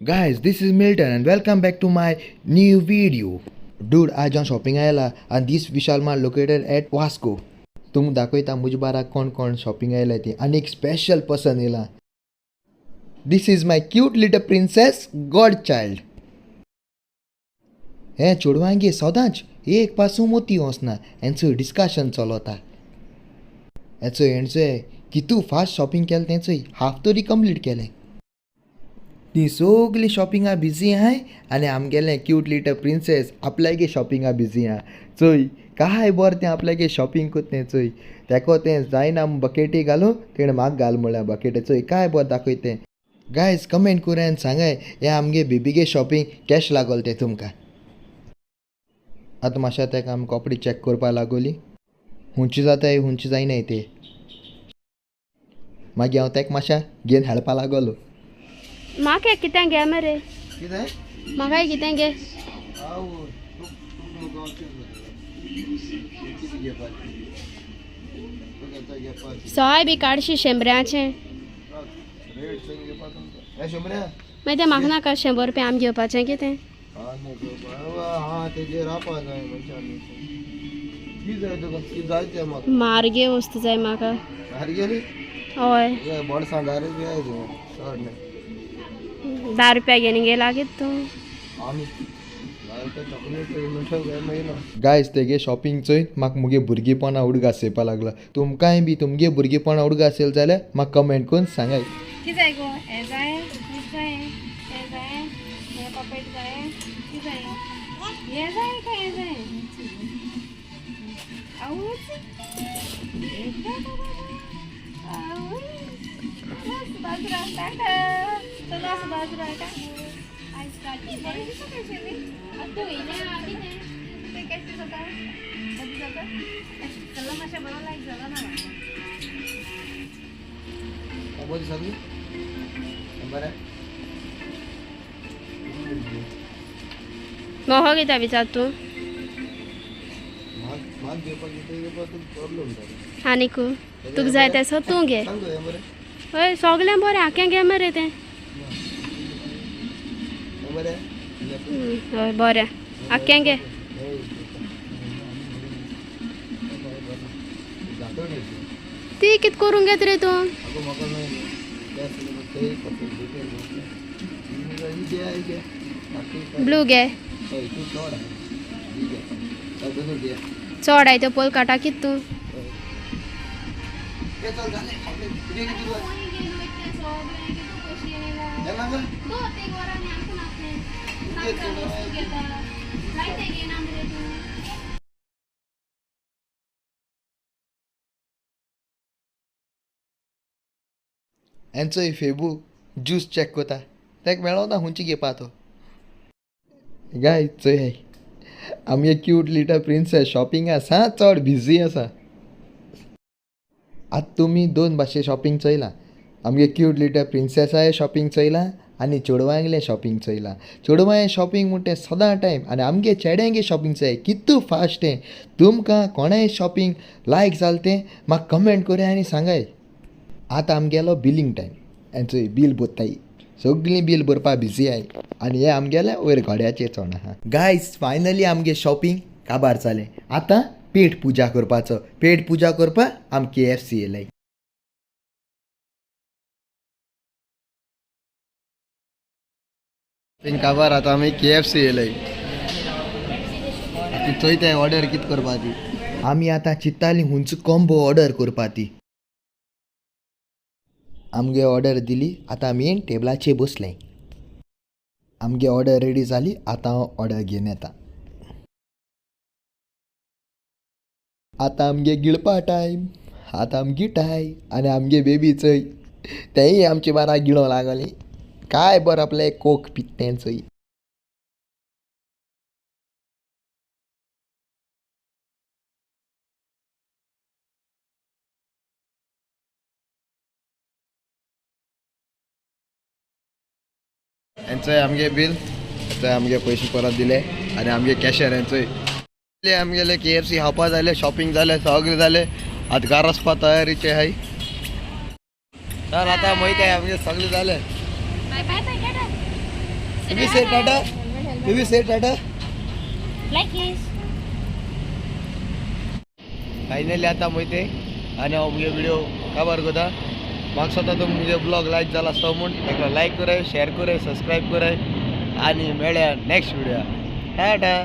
Guys, this is Milton and welcome back to my new video. Dude, आज हांव shopping आयला and this Vishal Mart located at Vasco. तुमकां दाखयता म्हज्या बाराक कोण कोण शॉपिंग आयला ती आनी एक स्पेशल पर्सन येयला. This is my cute little princess godchild. हे चेडवांगे सदांच एक पासून मोती वचना हेंचो डिस्कशन चलता. हेंचो कितू फास्ट शॉपिंग केलें तेंचोय हाफ तरी कंप्लीट केलें. ती सगळी शॉपिंगा बिजी आहाय आनी आमगेलें क्यूट लिटल प्रिंसेस आपल्यागे शॉपिंगा बिजी आहा. चोय काय बरें तें आपल्यागे शॉपिंग कोत्तें चोय तेको तें जायना बकेटी घालूं तेणें म्हाका घाल म्हळ्यार बकेटी चोय काय बरें दाखयतें. गायज कमेंट करूं आनी सांगाय हे आमगे बेबीगे शॉपिंग कॅश लागोल तें तुमकां. आतां मातशें तेका आमी कपडे चॅक करपा लागोली हुंची जाताय हुंची जायनाय ते. मागीर हांव तेका मातशें घेवन हेळपा लागोलो. म्हाका कितें घे मरे कितें म्हाकाय कितें घे. सोय बी काडशी शेंबऱ्याचें मागीर तें म्हाका नाका 100 रुपया आमी घेवपाचें कितें. मारगे वस्तू जाय म्हाका. हय 10 रुपया घेवन गेला कितें तूं. गायज तेगे शॉपिंग चोय म्हाका मुगे भुरगेपणा उडगा सेवपा लागला. तुमकांय बी तुमगे भुरगेपणा उडगा आसेल जाल्यार म्हाका कमेंट करून सांगाय. कितें जाय गो. हें जाय हें जाय हें जाय हें पपेट जाय कितें जाय हें जाय काय हें जाय आवूच बाजरा टाटा चला बाजरा टाटा आयज काटी बरी दिसता कशें तूं येयल्या कितें तें कशें जाता कधी जाता चला मातशें बरो लायक जाला ना मोहो कितें विचार तूं आनीक तुका जाय तें तूं घे. हय सगळें बरें आख्यां घे मरे तें. हय बरें आख्यां घे. ती कितें करूंक घेत रे तूं. ब्लू घे. चड आय तो पोल काटा कित तूं. हेंचोय फेबू ज्यूस चॅक कोता तेका मेळोना हुंची घेवपा तो. गाय चोय आमगे क्यूट लिटल प्रिंसेस शॉपिंग आसा चड बिजी आसा. आतां तुमी दोन भाशे शॉपिंग चयलां. आमगे क्यूट लिटल प्रिंसेसाय शॉपिंग चयलां आनी चेडवांगलें शॉपिंग चयलां. चेडवांय शॉपिंग म्हणटा तें सदां टायम आनी आमगे चेड्यांगे शॉपिंग चोय कितू फास्ट तें. तुमकां कोणाय शॉपिंग लायक जालें तें म्हाका कमेंट कराय आनी सांगाय. आतां आमगेलो बिलींग टायम हेंचोय बील भरताय सगळीं बील भरपा बिजी आहाय आनी हे आमगेले वयर घोड्याचेर चोड आहा. गायज फायनली आमगे शॉपिंग काबार जालें. आतां पेट पुजा करपाचो. पेट पुजा करपाक आमी KFC येयलाय. काबार आतां आमी KFC येयलाय. थंय तें ऑर्डर कितें करपा ती आमी आतां चिंत्तालीं हुंच कॉम्बो ऑर्डर करपा ती. आमगे ऑर्डर दिली. आतां आमी टेबलाचेर बसलें. आमगे ऑर्डर रेडी जाली. आतां हांव ऑर्डर घेवन येता. आतां आमगे गिळपा टायम. आतां आमी गिटाय आनी आमगे बेबी चोय तेंय आमचे बारा गिळो लागली. काय बरें आपलें कोक पित्तें चोय. हेंचोय आमगे बील थंय आमगे पयशे परत दिले आनी आमगे कॅशर हेंचोय आमगेले KFC खावपा जालें शॉपिंग जालें सगळें जालें. आतां घरा वचपा तयारीचे आहाय. तर आता माहिती आहे आमगे सगळे झाले. तुम्ही से टाटा तुम्ही से टाटा लाईक दिस फायनली आता माहिती आणि मुगे व्हिडिओ काबार कोता म्हाका स्वता तो मुगे ब्लॉग लायक जाला असता म्हूण ताका लायक कराय शेअर कराय सबस्क्राईब कराय आणि मेळ्या नेक्स्ट व्हिडिओ टाटा